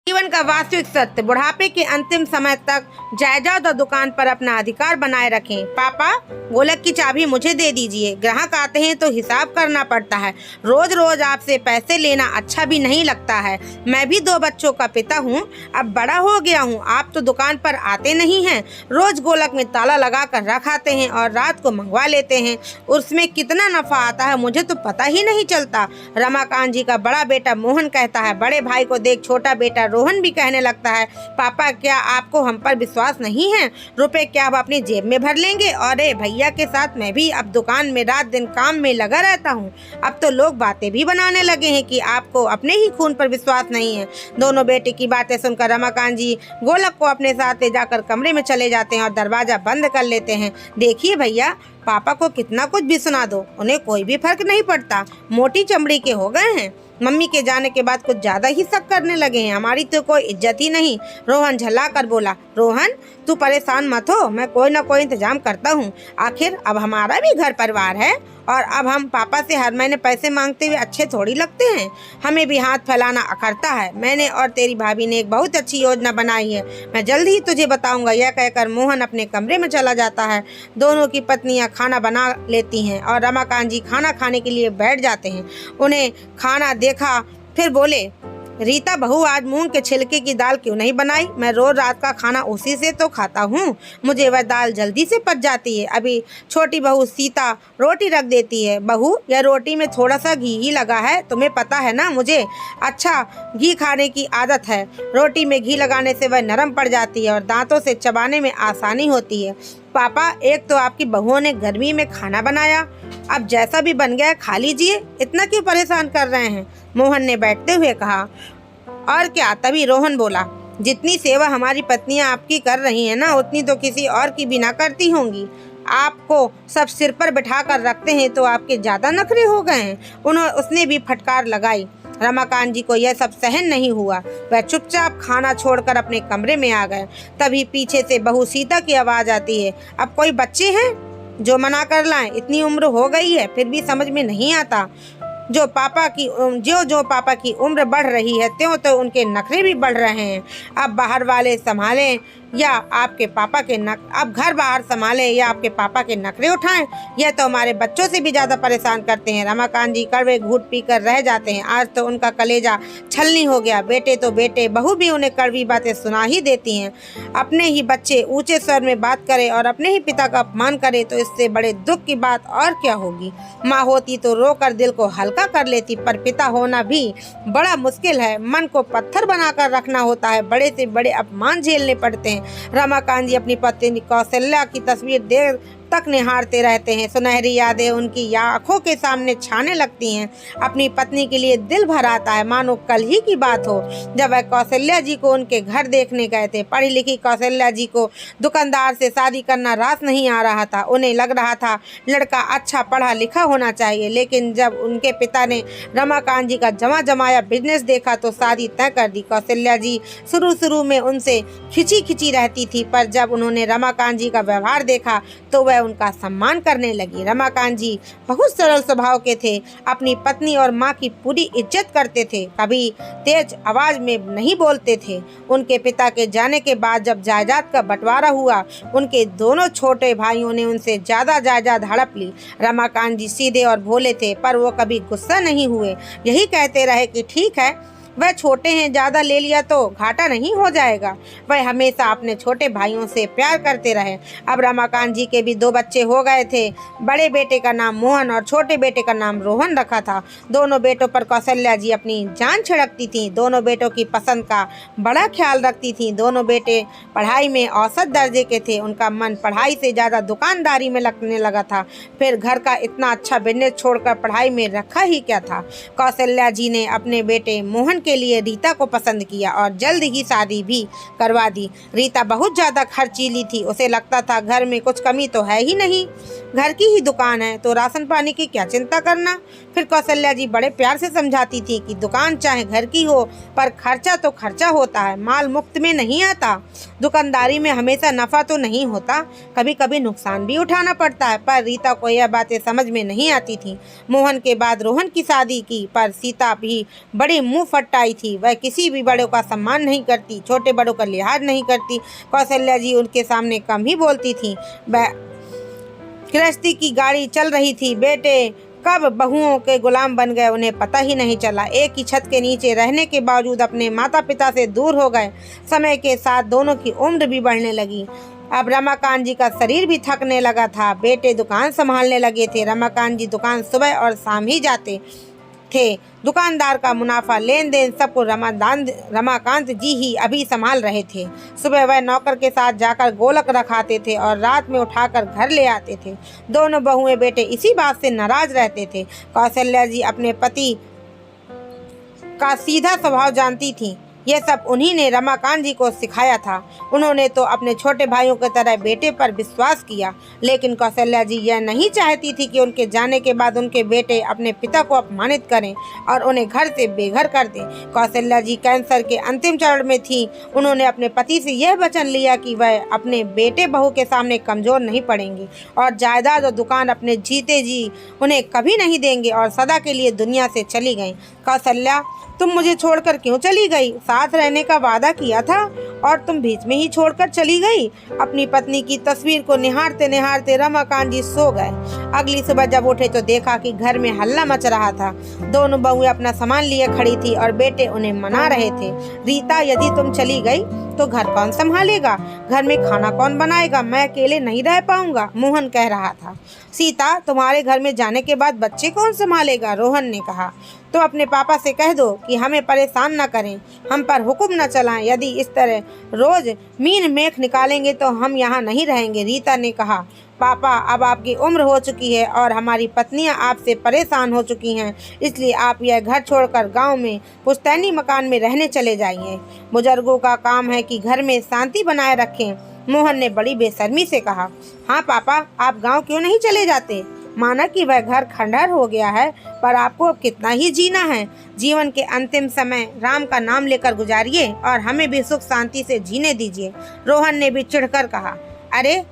जीवन का वास्तविक सत्य। बुढ़ापे के अंतिम समय तक जायदाद और दुकान पर अपना अधिकार बनाए रखें। पापा, गोलक की चाबी मुझे दे दीजिए। ग्राहक आते हैं तो हिसाब करना पड़ता है। रोज रोज आपसे पैसे लेना अच्छा भी नहीं लगता है। मैं भी 2 बच्चों का पिता हूँ, अब बड़ा हो गया हूँ। आप तो दुकान पर आते नहीं हैं। रोज गोलक में ताला लगा कर रख आते हैं और रात को मंगवा लेते हैं। उसमें कितना नफा आता है मुझे तो पता ही नहीं चलता। रमाकांत जी का बड़ा बेटा मोहन कहता है। बड़े भाई को देख छोटा बेटा रोहन भी कहने लगता है, पापा क्या आपको हम पर विश्वास नहीं है? रुपए क्या आप अपनी जेब में भर लेंगे? और भैया के साथ मैं भी अब दुकान में रात दिन काम में लगा रहता हूँ। अब तो लोग बातें भी बनाने लगे हैं कि आपको अपने ही खून पर विश्वास नहीं है। दोनों बेटे की बातें सुनकर रमाकांत जी गोलक को अपने साथ ले जाकर कमरे में चले जाते हैं और दरवाजा बंद कर लेते हैं। देखिए भैया, पापा को कितना कुछ भी सुना दो, उन्हें कोई भी फर्क नहीं पड़ता। मोटी चमड़ी के हो गए हैं। मम्मी के जाने के बाद कुछ ज्यादा ही शक करने लगे हैं। हमारी तो कोई इज्जत ही नहीं। रोहन झल्ला कर बोला। रोहन, तू परेशान मत हो, मैं कोई ना कोई इंतजाम करता हूँ। आखिर अब हमारा भी घर परिवार है और अब हम पापा से हर महीने पैसे मांगते हुए अच्छे थोड़ी लगते हैं। हमें भी हाथ फैलाना अखरता है। मैंने और तेरी भाभी ने एक बहुत अच्छी योजना बनाई है, मैं जल्द ही तुझे बताऊंगा। यह कहकर मोहन अपने कमरे में चला जाता है। दोनों की पत्नियां खाना बना लेती हैं और रमाकांत जी खाना खाने के लिए बैठ जाते हैं। उन्हें खाना देखा, फिर बोले, रीता बहू, आज मूंग के छिलके की दाल क्यों नहीं बनाई? मैं रोज रात का खाना उसी से तो खाता हूँ, मुझे वह दाल जल्दी से पच जाती है। अभी छोटी बहू सीता रोटी रख देती है। बहू, यह रोटी में थोड़ा सा घी ही लगा है, तुम्हें पता है ना मुझे अच्छा घी खाने की आदत है। रोटी में घी लगाने से वह नरम पड़ जाती है और दांतों से चबाने में आसानी होती है। पापा, एक तो आपकी बहुओं ने गर्मी में खाना बनाया, अब जैसा भी बन गया खा लीजिए, इतना क्यों परेशान कर रहे हैं? मोहन ने बैठते हुए कहा। और क्या? तभी रोहन बोला, जितनी सेवा हमारी पत्नियां आपकी कर रही हैं ना, उतनी तो किसी और की भी ना करती होंगी। आपको सब सिर पर बिठा कर रखते हैं तो आपके ज्यादा नखरे हो गए हैं। उसने भी फटकार लगाई। रमाकांत जी को यह सब सहन नहीं हुआ। वह चुपचाप खाना छोड़कर अपने कमरे में आ गए। तभी पीछे से बहू सीता की आवाज आती है। अब कोई बच्चे हैं जो मना कर लाएं? इतनी उम्र हो गई है फिर भी समझ में नहीं आता। जो पापा की उम्र बढ़ रही है त्यों तो उनके नखरे भी बढ़ रहे हैं। अब बाहर वाले संभालें या आपके पापा के अब घर बाहर संभालें या आपके पापा के नखरे उठाएं, यह तो हमारे बच्चों से भी ज़्यादा परेशान करते हैं। रमाकांत जी कड़वे घूंट पीकर रह जाते हैं। आज तो उनका कलेजा छलनी हो गया। बेटे तो बेटे, बहू भी उन्हें कड़वी बातें सुना ही देती हैं। अपने ही बच्चे ऊंचे स्वर में बात करे और अपने ही पिता का अपमान करे तो इससे बड़े दुख की बात और क्या होगी? माँ होती तो रोकर दिल को हल्का कर लेती, पर पिता होना भी बड़ा मुश्किल है। मन को पत्थर बनाकर रखना होता है। बड़े से बड़े अपमान झेलने पड़ते हैं। रमाकांत जी अपनी पत्नी कौशल्या की तस्वीर देर तक निहारते रहते हैं। सुनहरी यादें उनकी आंखों के सामने छाने लगती हैं। अपनी पत्नी के लिए दिल भर आता है, मानो कल ही की बात हो जब वह कौशल्या जी को उनके घर देखने गए थे। पढ़ी लिखी कौशल्या जी को दुकानदार से शादी करना रास नहीं आ रहा था। उन्हें लग रहा था लड़का अच्छा पढ़ा लिखा होना चाहिए, लेकिन जब उनके पिता ने रमाकांत जी का जमा जमाया बिजनेस देखा तो शादी तय कर दी। कौशल्या जी शुरू में उनसे खिंची रहती थी, पर जब उन्होंने रमाकांत जी का व्यवहार देखा तो वह उनका सम्मान करने लगी। रमाकांत जी बहुत सरल स्वभाव के थे। अपनी पत्नी और माँ की पूरी इज्जत करते थे, कभी तेज आवाज में नहीं बोलते थे। उनके पिता के जाने के बाद जब जायदाद का बंटवारा हुआ, उनके दोनों छोटे भाइयों ने उनसे ज्यादा जायदाद हड़प ली। रमाकांत जी सीधे और भोले थे, पर वो कभी गुस्सा नहीं हुए। यही कहते रहे कि ठीक है, वह छोटे हैं, ज़्यादा ले लिया तो घाटा नहीं हो जाएगा। वह हमेशा अपने छोटे भाइयों से प्यार करते रहे। अब रमाकांत जी के भी 2 बच्चे हो गए थे। बड़े बेटे का नाम मोहन और छोटे बेटे का नाम रोहन रखा था। दोनों बेटों पर कौशल्या जी अपनी जान छिड़कती थीं। दोनों बेटों की पसंद का बड़ा ख्याल रखती थीं। दोनों बेटे पढ़ाई में औसत दर्जे के थे। उनका मन पढ़ाई से ज़्यादा दुकानदारी में लगने लगा था। फिर घर का इतना अच्छा बिजनेस छोड़कर पढ़ाई में रखा ही क्या था। कौशल्या जी ने अपने बेटे मोहन के लिए रीता को पसंद किया और जल्द ही शादी भी करवा दी। रीता बहुत ज्यादा खर्चीली थी। उसे लगता था घर में कुछ कमी तो है ही नहीं, घर की ही दुकान है तो राशन पानी की क्या चिंता करना। फिर कौशल्या जी बड़े प्यार से समझाती थी कि दुकान चाहे घर की हो पर खर्चा तो खर्चा होता है, माल मुफ्त में नहीं आता। दुकानदारी में हमेशा नफा तो नहीं होता, कभी कभी नुकसान भी उठाना पड़ता है। पर रीता को यह बातें समझ में नहीं आती थी। मोहन के बाद रोहन की शादी की, पर सीता भी बड़ी मुंह फट आई थी। वह किसी भी बड़ों का सम्मान नहीं करती, छोटे बड़ों का लिहाज नहीं करती। कौशल्या जी उनके सामने कम ही बोलती थी। गृहस्थी की गाड़ी चल रही थी। बेटे कब बहुओं के गुलाम बन गए उन्हें पता ही नहीं चला। एक ही छत के नीचे रहने के बावजूद अपने माता पिता से दूर हो गए। समय के साथ दोनों की उम्र भी बढ़ने लगी। अब रमाकांत जी का शरीर भी थकने लगा था। बेटे दुकान संभालने लगे थे। रमाकांत जी दुकान सुबह और शाम ही जाते थे। दुकानदार का मुनाफा लेन देन सबको रमाकांत जी ही अभी संभाल रहे थे। सुबह वह नौकर के साथ जाकर गोलक रखाते थे और रात में उठाकर घर ले आते थे। दोनों बहुएं बेटे इसी बात से नाराज रहते थे। कौशल्या जी अपने पति का सीधा स्वभाव जानती थी। यह सब उन्हीं ने रमाकांत जी को सिखाया था। उन्होंने तो अपने छोटे भाइयों की तरह बेटे पर विश्वास किया, लेकिन कौशल्या जी यह नहीं चाहती थी कि उनके जाने के बाद उनके बेटे अपने पिता को अपमानित करें और उन्हें घर से बेघर कर दें। कौशल्या जी कैंसर के अंतिम चरण में थी। उन्होंने अपने पति से यह वचन लिया कि वह अपने बेटे बहू के सामने कमजोर नहीं पड़ेंगी और जायदाद और दुकान अपने जीते जी उन्हें कभी नहीं देंगे और सदा के लिए दुनिया से चली गईं। कौशल्या, तुम मुझे छोड़कर क्यों चली गई? साथ रहने का वादा किया था और तुम बीच में ही छोड़कर चली गई। अपनी पत्नी की तस्वीर को निहारते निहारते रमाकांत जी सो गए। अगली सुबह जब उठे तो देखा कि घर में हल्ला मच रहा था। दोनों बहुएं अपना सामान लिए खड़ी थी और बेटे उन्हें मना रहे थे। रीता, यदि तुम चली गई तो घर कौन संभालेगा? घर में खाना कौन बनाएगा? मैं अकेले नहीं रह पाऊंगा, मोहन कह रहा था। सीता, तुम्हारे घर में जाने के बाद बच्चे कौन संभालेगा? रोहन ने कहा। तो अपने पापा से कह दो कि हमें परेशान न करें, हम पर हुक्म न चलाएं। यदि इस तरह रोज मीन मेख निकालेंगे तो हम यहाँ नहीं रहेंगे, रीता ने कहा। पापा, अब आपकी उम्र हो चुकी है और हमारी पत्नियां आपसे परेशान हो चुकी हैं, इसलिए आप यह घर छोड़कर गांव में पुश्तैनी मकान में रहने चले जाइए। बुजुर्गों का काम है कि घर में शांति बनाए रखें, मोहन ने बड़ी बेशर्मी से कहा। हाँ पापा, आप गांव क्यों नहीं चले जाते? माना कि वह घर खंडहर हो गया है, पर आपको अब कितना ही जीना है। जीवन के अंतिम समय राम का नाम लेकर गुजारिए और हमें भी सुख शांति से जीने दीजिए, रोहन ने भी चिढ़कर कहा। अरे,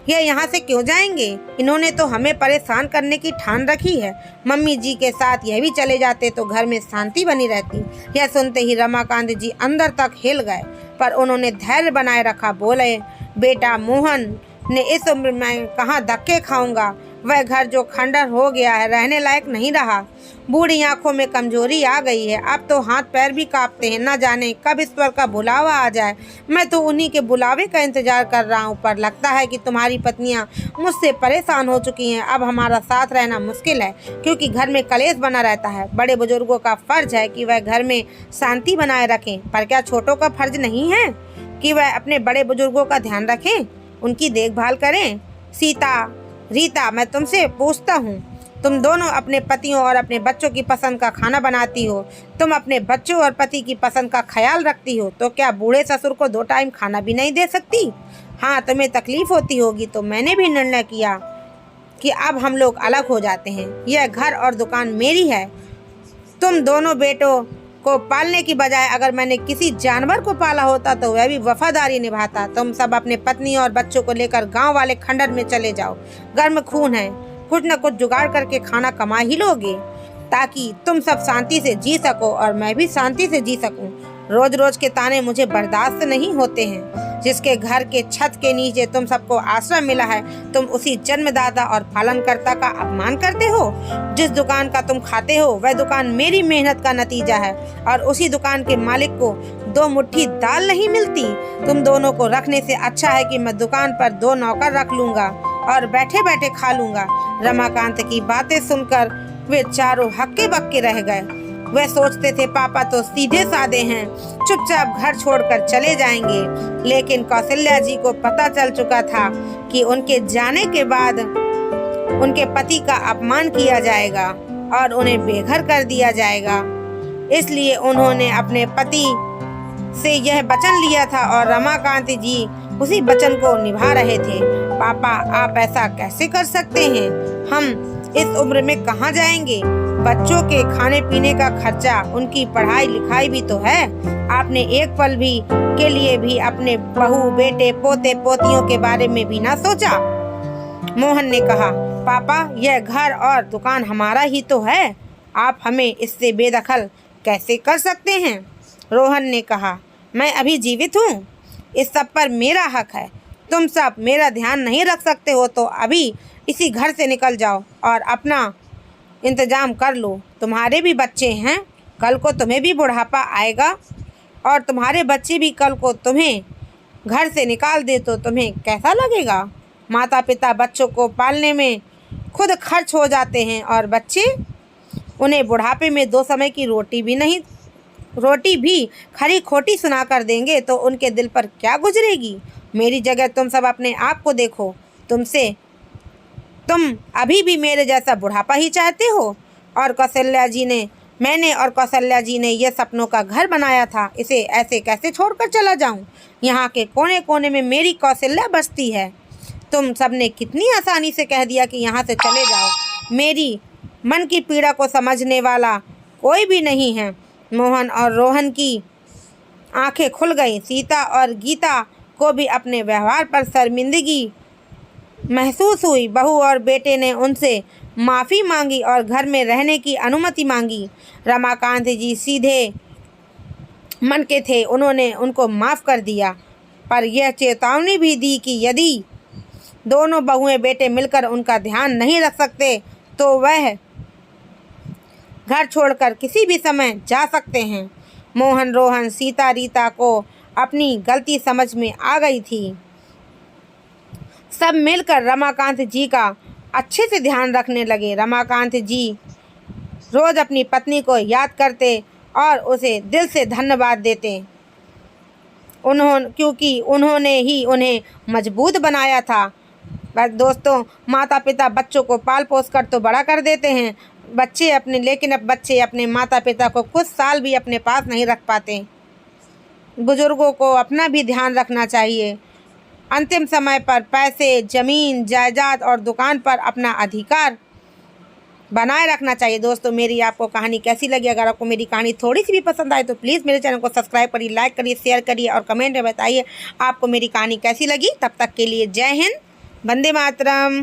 ये यहाँ से क्यों जाएंगे? इन्होंने तो हमें परेशान करने की ठान रखी है। मम्मी जी के साथ यह भी चले जाते तो घर में शांति बनी रहती। यह सुनते ही रमाकांत जी अंदर तक हिल गए, पर उन्होंने धैर्य बनाए रखा। बोले, बेटा मोहन ने इस उम्र में कहाँ धक्के खाऊंगा। वह घर जो खंडर हो गया है रहने लायक नहीं रहा। बूढ़ी आंखों में कमजोरी आ गई है, अब तो हाथ पैर भी कांपते हैं। न जाने कब ईश्वर का बुलावा आ जाए। मैं तो उन्हीं के बुलावे का इंतजार कर रहा हूँ, पर लगता है कि तुम्हारी पत्नियाँ मुझसे परेशान हो चुकी हैं। अब हमारा साथ रहना मुश्किल है, क्योंकि घर में कलेश बना रहता है। बड़े बुजुर्गों का फर्ज है कि वह घर में शांति बनाए रखें, पर क्या छोटों का फर्ज नहीं है कि वह अपने बड़े बुजुर्गों का ध्यान रखें, उनकी देखभाल करें? सीता, रीता, मैं तुमसे पूछता हूँ, तुम दोनों अपने पतियों और अपने बच्चों की पसंद का खाना बनाती हो, तुम अपने बच्चों और पति की पसंद का ख्याल रखती हो, तो क्या बूढ़े ससुर को 2 टाइम खाना भी नहीं दे सकती? हाँ, तुम्हें तकलीफ होती होगी, तो मैंने भी निर्णय किया कि अब हम लोग अलग हो जाते हैं। यह घर और दुकान मेरी है। तुम दोनों बेटों को पालने की बजाय अगर मैंने किसी जानवर को पाला होता तो वह भी वफादारी निभाता। तुम सब अपने पत्नी और बच्चों को लेकर गांव वाले खंडर में चले जाओ। गर्म खून है, कुछ न कुछ जुगाड़ करके खाना कमा ही लोगे, ताकि तुम सब शांति से जी सको और मैं भी शांति से जी सकूं। रोज रोज के ताने मुझे बर्दाश्त नहीं होते हैं। जिसके घर के छत के नीचे तुम सबको आश्रय मिला है, तुम उसी जन्मदाता और पालनकर्ता का अपमान करते हो। जिस दुकान का तुम खाते हो वह दुकान मेरी मेहनत का नतीजा है, और उसी दुकान के मालिक को 2 मुट्ठी दाल नहीं मिलती। तुम दोनों को रखने से अच्छा है कि मैं दुकान पर 2 नौकर रख लूंगा और बैठे बैठे खा लूंगा। रमाकांत की बातें सुनकर वे चारों हक्के बक्के रह गए। वे सोचते थे पापा तो सीधे साधे हैं, चुपचाप घर छोड़कर चले जाएंगे, लेकिन कौशल्या जी को पता चल चुका था कि उनके जाने के बाद उनके पति का अपमान किया जाएगा और उन्हें बेघर कर दिया जाएगा। इसलिए उन्होंने अपने पति से यह वचन लिया था और रमाकांत जी उसी वचन को निभा रहे थे। पापा, आप ऐसा कैसे कर सकते हैं? हम इस उम्र में कहाँ जाएंगे? बच्चों के खाने पीने का खर्चा, उनकी पढ़ाई लिखाई भी तो है। आपने एक पल भी के लिए भी अपने बहू, बेटे, पोते पोतियों के बारे में भी ना सोचा। मोहन ने कहा, पापा, यह घर और दुकान हमारा ही तो है, आप हमें इससे बेदखल कैसे कर सकते हैं? रोहन ने कहा, मैं अभी जीवित हूँ, इस सब पर मेरा हक है। तुम सब मेरा ध्यान नहीं रख सकते हो तो अभी इसी घर से निकल जाओ और अपना इंतजाम कर लो। तुम्हारे भी बच्चे हैं, कल को तुम्हें भी बुढ़ापा आएगा और तुम्हारे बच्चे भी कल को तुम्हें घर से निकाल दे तो तुम्हें कैसा लगेगा? माता पिता बच्चों को पालने में खुद खर्च हो जाते हैं और बच्चे, उन्हें बुढ़ापे में 2 समय की रोटी भी खरी खोटी सुना कर देंगे तो उनके दिल पर क्या गुजरेगी? मेरी जगह तुम सब अपने आप को देखो। तुम अभी भी मेरे जैसा बुढ़ापा ही चाहते हो? मैंने और कौशल्या जी ने यह सपनों का घर बनाया था, इसे ऐसे कैसे छोड़कर चला जाऊं? यहाँ के कोने कोने में मेरी कौशल्या बसती है। तुम सबने कितनी आसानी से कह दिया कि यहाँ से चले जाओ। मेरी मन की पीड़ा को समझने वाला कोई भी नहीं है। मोहन और रोहन की आंखें खुल गईं। सीता और गीता को भी अपने व्यवहार पर शर्मिंदगी महसूस हुई। बहू और बेटे ने उनसे माफ़ी मांगी और घर में रहने की अनुमति मांगी। रमाकांत जी सीधे मन के थे, उन्होंने उनको माफ़ कर दिया, पर यह चेतावनी भी दी कि यदि दोनों बहुएं बेटे मिलकर उनका ध्यान नहीं रख सकते तो वह घर छोड़कर किसी भी समय जा सकते हैं। मोहन, रोहन, सीता, रीता को अपनी गलती समझ में आ गई थी। सब मिलकर रमाकांत जी का अच्छे से ध्यान रखने लगे। रमाकांत जी रोज़ अपनी पत्नी को याद करते और उसे दिल से धन्यवाद देते, क्योंकि उन्होंने ही उन्हें मजबूत बनाया था। बस दोस्तों, माता पिता बच्चों को पाल पोस कर तो बड़ा कर देते हैं, लेकिन अब बच्चे अपने माता पिता को कुछ साल भी अपने पास नहीं रख पाते। बुजुर्गों को अपना भी ध्यान रखना चाहिए। अंतिम समय पर पैसे, ज़मीन, जायदाद और दुकान पर अपना अधिकार बनाए रखना चाहिए। दोस्तों, मेरी आपको कहानी कैसी लगी? अगर आपको मेरी कहानी थोड़ी सी भी पसंद आए तो प्लीज़ मेरे चैनल को सब्सक्राइब करिए, लाइक करिए, शेयर करिए और कमेंट में बताइए आपको मेरी कहानी कैसी लगी। तब तक के लिए जय हिंद, वंदे मातरम।